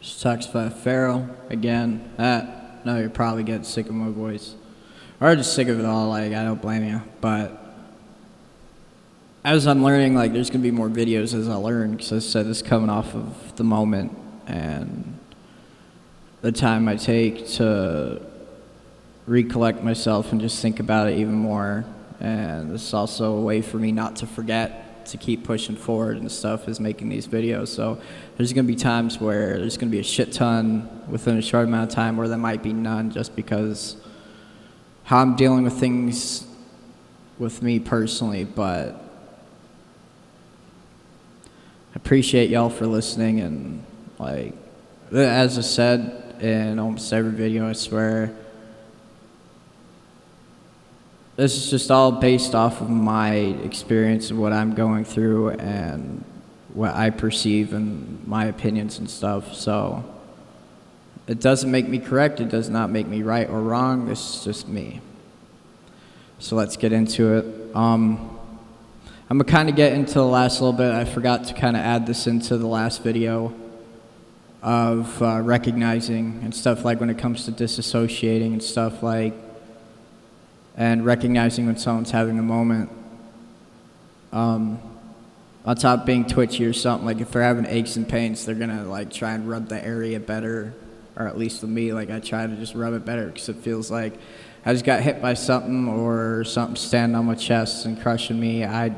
Sucks by Pharaoh again. No, you're probably getting sick of my voice, or just sick of it all. Like, I don't blame you. But as I'm learning, like, there's gonna be more videos as I learn. Because I said this coming off of the moment and the time I take to recollect myself and just think about it even more. And this is also a way for me not to forget to keep pushing forward and stuff, is making these videos. So there's going to be times where there's going to be a shit ton within a short amount of time, where there might be none, just because how I'm dealing with things with me personally. But I appreciate y'all for listening. And like, as I said in almost every video, I swear, this is just all based off of my experience of what I'm going through and what I perceive and my opinions and stuff. So it doesn't make me correct. It does not make me right or wrong. This is just me. So let's get into it. I'm going to kind of get into the last little bit. I forgot to kind of add this into the last video of recognizing and stuff, like when it comes to disassociating and stuff, like, and recognizing when someone's having a moment. On top of being twitchy or something, like if they're having aches and pains, they're gonna like try and rub the area better, or at least with me, like I try to just rub it better, because it feels like I just got hit by something, or something standing on my chest and crushing me. I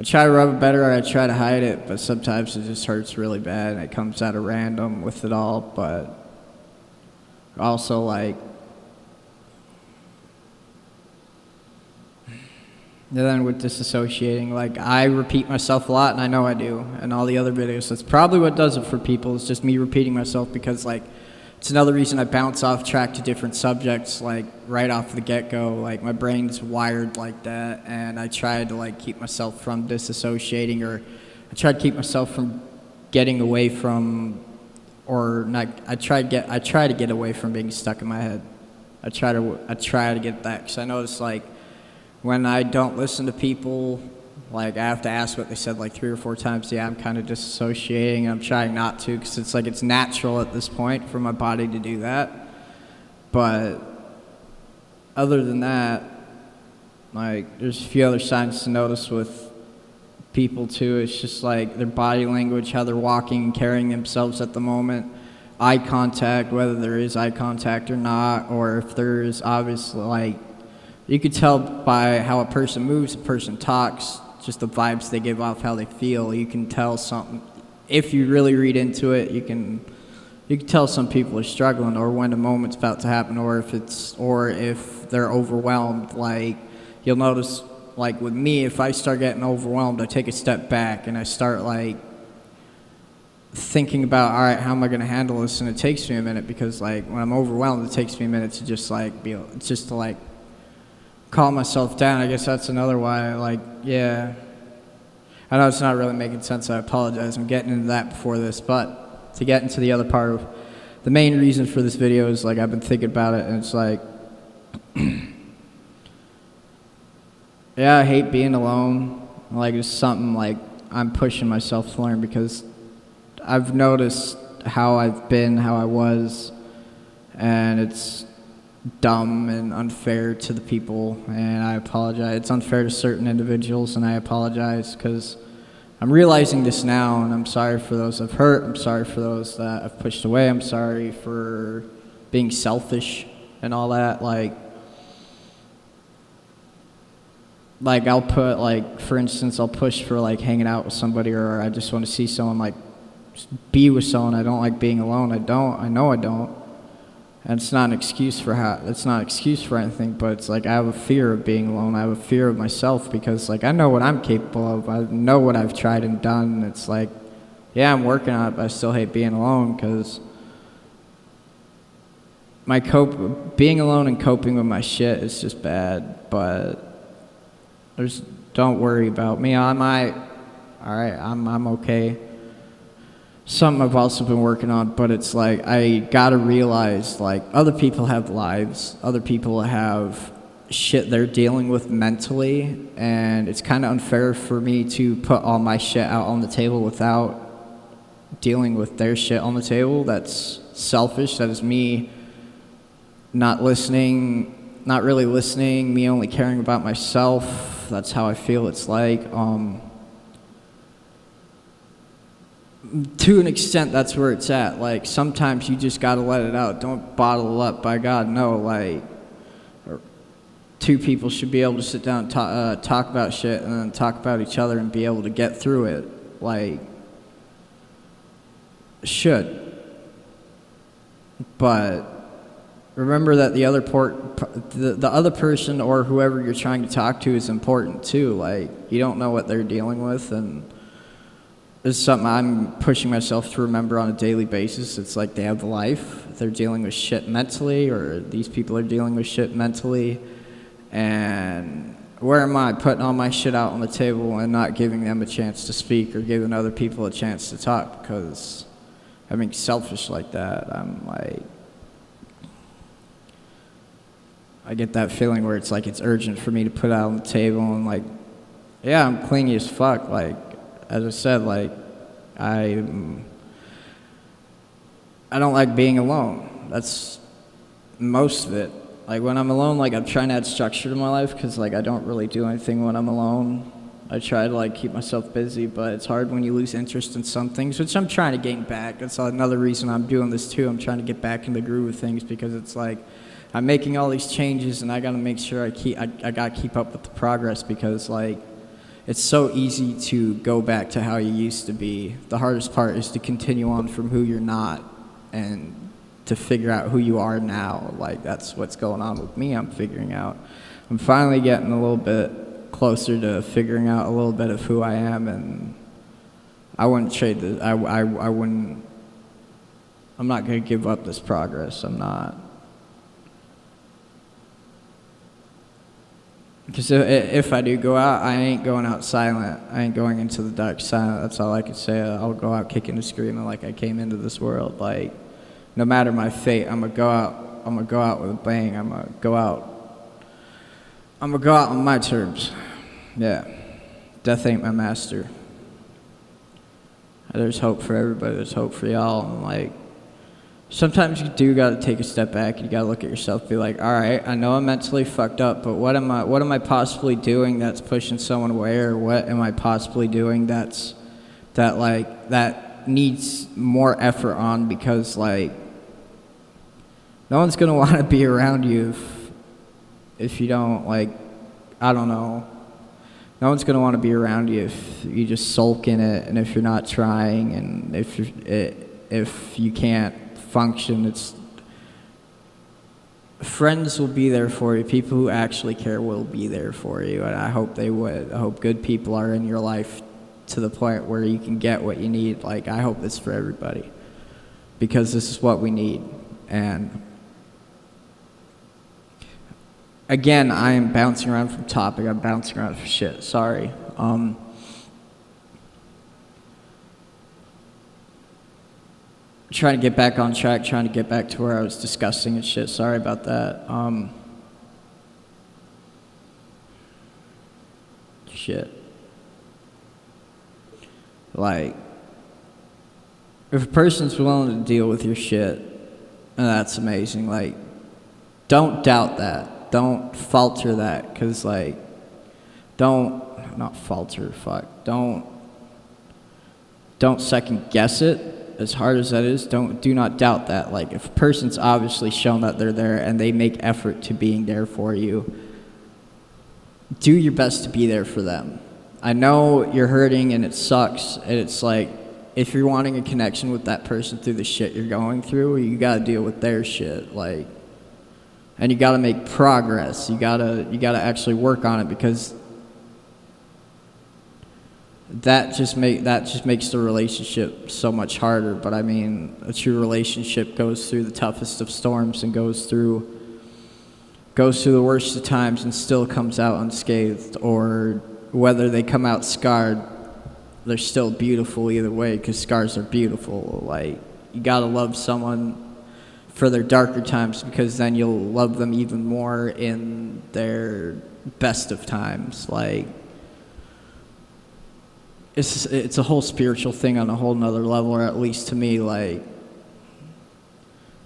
try to rub it better, or I try to hide it, but sometimes it just hurts really bad and it comes out of random with it all. But also, like, and then with disassociating, like, I repeat myself a lot, and I know I do, and all the other videos. That's probably what does it for people. It's just me repeating myself, because, like, it's another reason I bounce off track to different subjects, like, right off the get-go. Like, my brain's wired like that, and I try to, like, keep myself from disassociating, or I try to keep myself from getting away from, or not, I try to get away from being stuck in my head. I try to get that, because I notice, like, when I don't listen to people, like, I have to ask what they said like 3 or 4 times. Yeah, I'm kind of disassociating. I'm trying not to, because it's like it's natural at this point for my body to do that. But other than that, like, there's a few other signs to notice with people too. It's just like their body language, how they're walking and carrying themselves at the moment. Eye contact, whether there is eye contact or not, or if there is, obviously, like, you could tell by how a person moves, a person talks, just the vibes they give off, how they feel. You can tell something. If you really read into it, you can tell some people are struggling, or when a moment's about to happen, or if they're overwhelmed. Like, you'll notice, like with me, if I start getting overwhelmed, I take a step back and I start, like, thinking about, all right, how am I going to handle this? And it takes me a minute, because, like, when I'm overwhelmed, it takes me a minute to just, like, calm myself down. I guess that's another why, like, yeah. I know it's not really making sense. I apologize. I'm getting into that before this. But to get into the other part of the main reason for this video is, like, I've been thinking about it, and it's like, yeah, I hate being alone. Like, it's something, like, I'm pushing myself to learn, because I've noticed how I've been, how I was, and it's dumb and unfair to the people, and I apologize. It's unfair to certain individuals, and I apologize, because I'm realizing this now, and I'm sorry for those I've hurt. I'm sorry for those that I've pushed away. I'm sorry for being selfish and all that. Like I'll put, like, for instance, I'll push for, like, hanging out with somebody, or I just want to see someone, like, be with someone. I don't like being alone. I know I don't. And it's not an excuse for anything, but it's like I have a fear of being alone. I have a fear of myself, because, like, I know what I'm capable of. I know what I've tried and done. And it's like, yeah, I'm working on it, but I still hate being alone, because being alone and coping with my shit is just bad. But don't worry about me. All right, I'm okay. Something I've also been working on, but it's like, I gotta realize, like, other people have lives, other people have shit they're dealing with mentally, and it's kind of unfair for me to put all my shit out on the table without dealing with their shit on the table. That's selfish. That is me not listening, not really listening, me only caring about myself. That's how I feel it's like. To an extent, that's where it's at. Like, sometimes you just gotta let it out. Don't bottle it up. By God, no. Like, two people should be able to sit down and talk about shit and then talk about each other and be able to get through it. Like, should. But remember that the other person or whoever you're trying to talk to is important too. Like, you don't know what they're dealing with, and it's something I'm pushing myself to remember on a daily basis. It's like they have a life. They're dealing with shit mentally, or these people are dealing with shit mentally. And where am I putting all my shit out on the table and not giving them a chance to speak or giving other people a chance to talk? Because I'm being selfish like that. I'm like, I get that feeling where it's like it's urgent for me to put out on the table, and like, yeah, I'm clingy as fuck. Like, as I said, like, I don't like being alone. That's most of it. Like, when I'm alone, like, I'm trying to add structure to my life, because, like, I don't really do anything when I'm alone. I try to, like, keep myself busy, but it's hard when you lose interest in some things, which I'm trying to gain back. That's another reason I'm doing this, too. I'm trying to get back in the groove of things, because it's like I'm making all these changes, and I got to make sure I got to keep up with the progress, because, like, it's so easy to go back to how you used to be. The hardest part is to continue on from who you're not and to figure out who you are now. Like, that's what's going on with me. I'm figuring out. I'm finally getting a little bit closer to figuring out a little bit of who I am, and I wouldn't trade this. I wouldn't. I'm not gonna give up this progress. I'm not. Because if I do go out, I ain't going out silent. I ain't going into the dark silent. That's all I can say. I'll go out kicking and screaming like I came into this world. Like, no matter my fate, I'm gonna go out. I'm gonna go out with a bang. I'm gonna go out on my terms. Yeah, death ain't my master. There's hope for everybody. There's hope for y'all. And like, sometimes you do gotta take a step back. You gotta look at yourself, be like, all right, I know I'm mentally fucked up, but what am I possibly doing that's pushing someone away, or what am I possibly doing that needs more effort on? Because like, no one's gonna want to be around you if you don't, like, I don't know. No one's gonna want to be around you if you just sulk in it, and if you're not trying, and if you can't function. Friends will be there for you. People who actually care will be there for you, and I hope they would. I hope good people are in your life to the point where you can get what you need. Like, I hope this for everybody, because this is what we need. And again, I am bouncing around from topic. I'm bouncing around for shit. Sorry. Trying to get back on track, trying to get back to where I was discussing and shit. Sorry about that. Shit. Like, if a person's willing to deal with your shit, that's amazing. Like, don't doubt that. Don't falter that, because, like, don't second guess it. As hard as that is, do not doubt that. Like, if a person's obviously shown that they're there and they make effort to being there for you, do your best to be there for them. I know you're hurting and it sucks, and it's like, if you're wanting a connection with that person through the shit you're going through, you gotta deal with their shit, like, and you gotta make progress. You gotta actually work on it, because that just makes the relationship so much harder. But I mean, a true relationship goes through the toughest of storms and goes through the worst of times and still comes out unscathed. Or whether they come out scarred, they're still beautiful either way, because scars are beautiful. Like, you gotta love someone for their darker times, because then you'll love them even more in their best of times. Like, it's a whole spiritual thing on a whole nother level, or at least to me, like,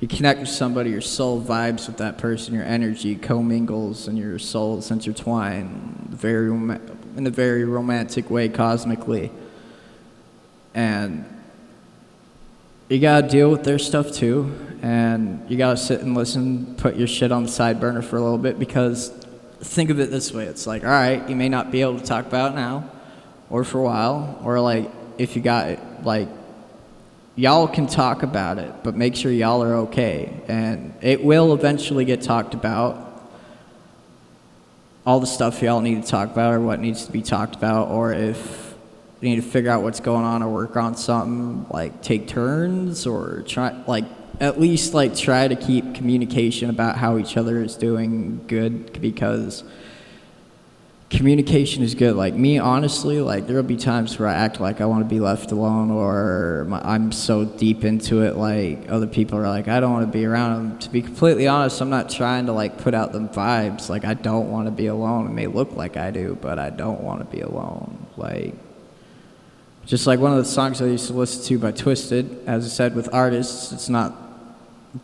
you connect with somebody, your soul vibes with that person, your energy commingles, and your souls intertwine in a very romantic way, cosmically. And you gotta deal with their stuff too, and you gotta sit and listen, put your shit on the side burner for a little bit, because think of it this way, it's like, all right, you may not be able to talk about it now, or for a while, or like, if you got it, like, y'all can talk about it, but make sure y'all are okay, and it will eventually get talked about, all the stuff y'all need to talk about, or what needs to be talked about, or if you need to figure out what's going on or work on something, like take turns, or try, like, at least like try to keep communication about how each other is doing good, because communication is good. Like me, honestly, like there'll be times where I act like I want to be left alone, or I'm so deep into it, like other people are like, I don't want to be around them. To be completely honest, I'm not trying to like put out them vibes. Like I don't want to be alone. It may look like I do, but I don't want to be alone. Like, just like one of the songs I used to listen to by Twisted, as I said, with artists, it's not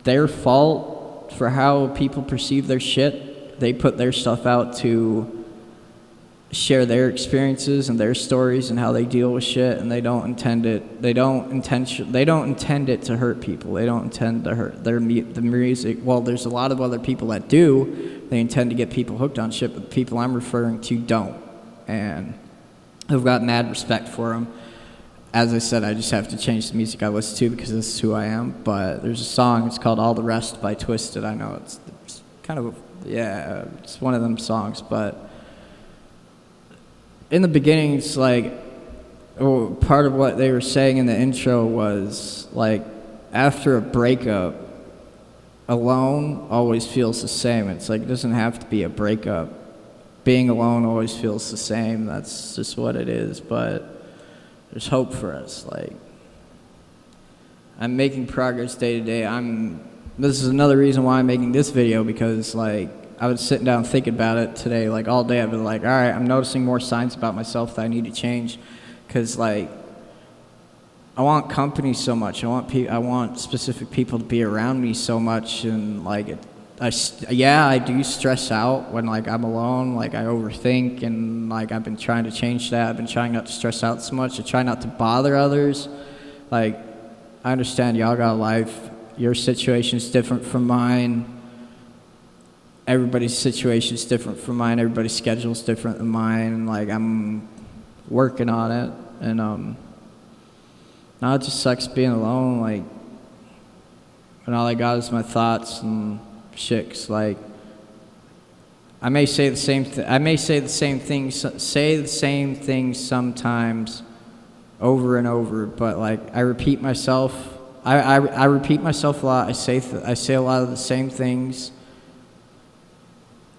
their fault for how people perceive their shit. They put their stuff out to share their experiences and their stories and how they deal with shit, and they don't intend it. They don't intend it to hurt people. They don't intend to hurt the music. Well, there's a lot of other people that do. They intend to get people hooked on shit, but the people I'm referring to don't. And I've got mad respect for them. As I said, I just have to change the music I listen to because this is who I am. But there's a song, it's called All the Rest by Twisted. I know it's kind of, yeah, it's one of them songs. But in the beginning, it's like, part of what they were saying in the intro was, like, after a breakup, alone always feels the same. It's like, it doesn't have to be a breakup. Being alone always feels the same. That's just what it is. But there's hope for us. Like, I'm making progress day to day. This is another reason why I'm making this video, because like I was sitting down thinking about it today, like all day. I've been like, all right, I'm noticing more signs about myself that I need to change, because like I want company so much. I want specific people to be around me so much, and like I do stress out when like I'm alone. Like I overthink, and like I've been trying to change that. I've been trying not to stress out so much. I try not to bother others. Like I understand y'all got a life. Your situation's different from mine. Everybody's situation's different from mine. Everybody's schedule's different than mine. And like I'm working on it, and now it just sucks being alone. Like, and all I got is my thoughts and shit. 'Cause like I may say the same things sometimes over and over, but like I repeat myself. I repeat myself a lot. I say a lot of the same things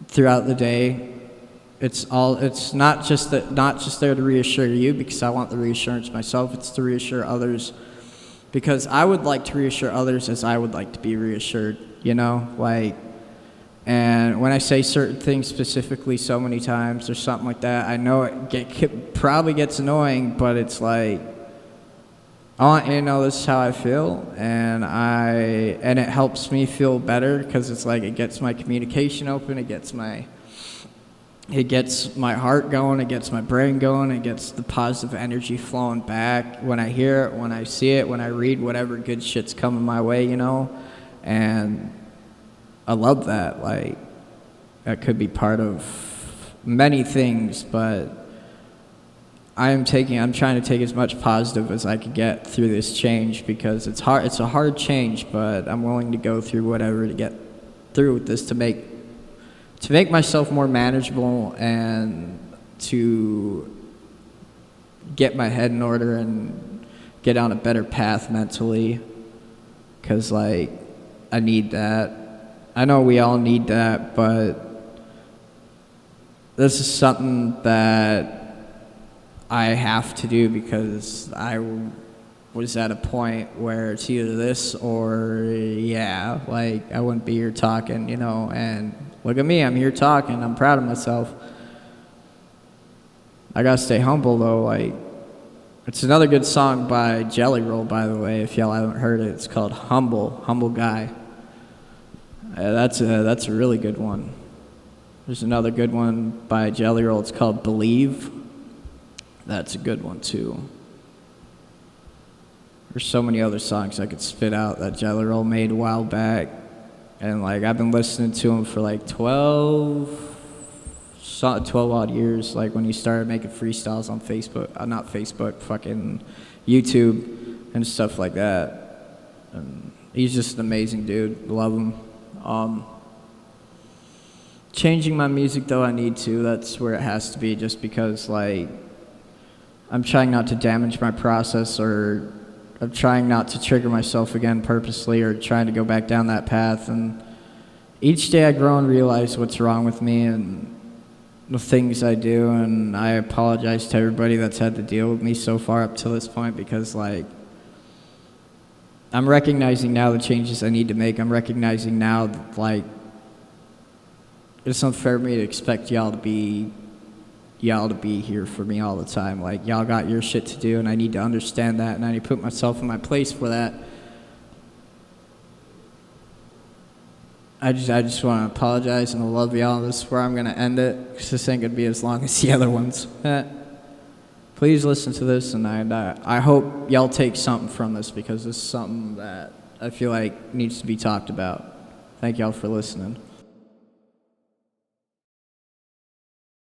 throughout the day. It's not just there to reassure you, because I want the reassurance myself. It's to reassure others, because I would like to reassure others as I would like to be reassured, you know? Like, and when I say certain things specifically so many times or something like that, I know it probably gets annoying, but it's like, I want you to know this is how I feel, and it helps me feel better, because it's like it gets my communication open, it gets my heart going, it gets my brain going, it gets the positive energy flowing back when I hear it, when I see it, when I read whatever good shit's coming my way, you know? And I love that. Like, that could be part of many things, but I'm trying to take as much positive as I could get through this change, because it's hard. It's a hard change, but I'm willing to go through whatever to get through with this, to make myself more manageable, and to get my head in order and get on a better path mentally, because like I need that. I know we all need that, but this is something that I have to do, because I was at a point where it's either this or yeah, like I wouldn't be here talking, you know. And look at me, I'm here talking, I'm proud of myself. I gotta stay humble though. Like, It's another good song by Jelly Roll, by the way. If y'all haven't heard it, it's called Humble Guy. That's a really good one. There's another good one by Jelly Roll. It's called Believe. That's a good one too. There's so many other songs I could spit out that Jelly Roll made a while back, and like I've been listening to him for like 12 odd years. Like when he started making freestyles on Facebook, not Facebook, fucking YouTube and stuff like that. And he's just an amazing dude. Love him. Changing my music though, I need to. That's where it has to be, just because like I'm trying not to damage my process, or I'm trying not to trigger myself again purposely, or trying to go back down that path. And each day I grow and realize what's wrong with me and the things I do, and I apologize to everybody that's had to deal with me so far up to this point, because like I'm recognizing now the changes I need to make. I'm recognizing now that like it's unfair for me to expect y'all to be here for me all the time. Like, y'all got your shit to do, and I need to understand that, and I need to put myself in my place for that. I just want to apologize, and I love y'all. This is where I'm going to end it, because this ain't going to be as long as the other ones. Please listen to this, and I hope y'all take something from this, because this is something that I feel like needs to be talked about. Thank y'all for listening.